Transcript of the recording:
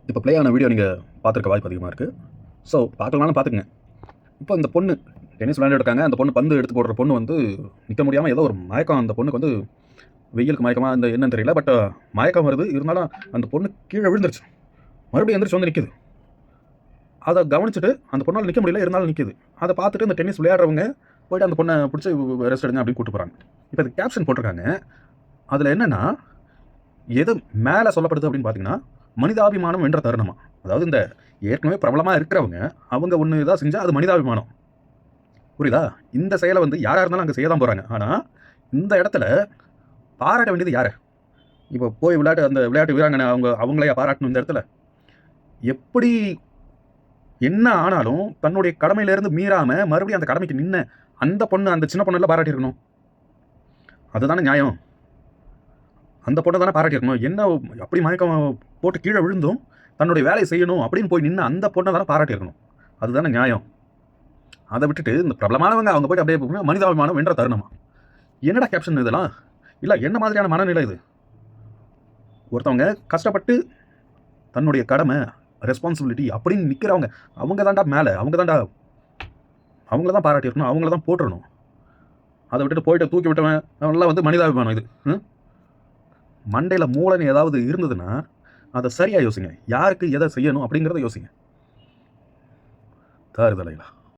இப்போ ப்ளே ஆன வீடியோ நீங்கள் பார்த்துருக்க வாய்ப்பு அதிகமாக இருக்குது. ஸோ பார்க்கலாம்னு பார்த்துக்குங்க. இப்போ இந்த பொண்ணு டென்னிஸ் விளையாண்டுட்டு இருக்காங்க. அந்த பொண்ணு பந்து எடுத்து போடுற பொண்ணு வந்து நிற்க முடியாமல் ஏதோ ஒரு மயக்கம். அந்த பொண்ணுக்கு வந்து வெயிலுக்கு மயக்கமாக அந்த என்னன்னு தெரியல. பட் மயக்கம் வருது. இருந்தாலும் அந்த பொண்ணு கீழே விழுந்துருச்சு. மறுபடியும் எந்திரிச்சு வந்து நிற்கிது. அதை கவனிச்சுட்டு அந்த பொண்ணால் நிற்க முடியல, இருந்தாலும் நிற்கிது. அதை பார்த்துட்டு அந்த டென்னிஸ் விளையாடுறவங்க போய்ட்டு அந்த பொண்ணை பிடிச்சி ரெஸ்ட் எடுங்க அப்படின்னு கூப்பிட்டு போகிறாங்க. இப்போ அது கேப்ஷன் போட்டிருக்காங்க. அதில் என்னென்னா எது மேலே சொல்லப்படுது அப்படின்னு பார்த்தீங்கன்னா, மனிதாபிமானம் என்ற தருணமா. அதாவது இந்த ஏற்கனவே பிரபலமாக இருக்கிறவங்க அவங்க ஒன்று இதாக செஞ்சால் அது மனிதாபிமானம். புரியுதா? இந்த செயலை வந்து யாராக இருந்தாலும் அங்கே செய்ய தான் போகிறாங்க. ஆனால் இந்த இடத்துல பாராட்ட வேண்டியது யாரை? இப்போ போய் அந்த விளையாட்டு வீராங்கனை அவங்களையா பாராட்டணும்? இந்த இடத்துல எப்படி என்ன ஆனாலும் தன்னுடைய கடமையிலேருந்து மீறாமல் மறுபடியும் அந்த கடமைக்கு நின்ன அந்த பொண்ணு, அந்த சின்ன பொண்ணெல்லாம் பாராட்டியிருக்கணும். அதுதானே நியாயம். அந்த பொண்ணை தானே பாராட்டியிருக்கணும். என்ன அப்படி மயக்கம் போட்டு கீழே விழுந்தும் தன்னுடைய வேலையை செய்யணும் அப்படின்னு போய் நின்று அந்த பொண்ணை தானே பாராட்டியிருக்கணும். அதுதானே நியாயம். அதை விட்டுட்டு இந்த பிரபலமானவங்க அவங்க போய்ட்டு அப்படியே மனிதாபிமானம் என்ற தருணமா. என்னடா கேப்ஷன் இதெல்லாம்? இல்லை என்ன மாதிரியான மனநிலை இது? ஒருத்தவங்க கஷ்டப்பட்டு தன்னுடைய கடமை, ரெஸ்பான்சிபிலிட்டி அப்படின்னு நிற்கிறவங்க அவங்க தான்டா மேலே. அவங்கள தான் பாராட்டியிருக்கணும். அவங்கள தான் போட்டுறணும். அதை விட்டுட்டு போயிட்டு தூக்கி விட்டவன் அவங்களாம் வந்து மனிதாபிமானம் இது. மண்டையில் மூளைன்னு ஏதாவது இருந்ததுன்னா அதை சரியாக யோசிங்க. யாருக்கு எதை செய்யணும் அப்படிங்கிறத யோசிங்க. தாறுதலைகளா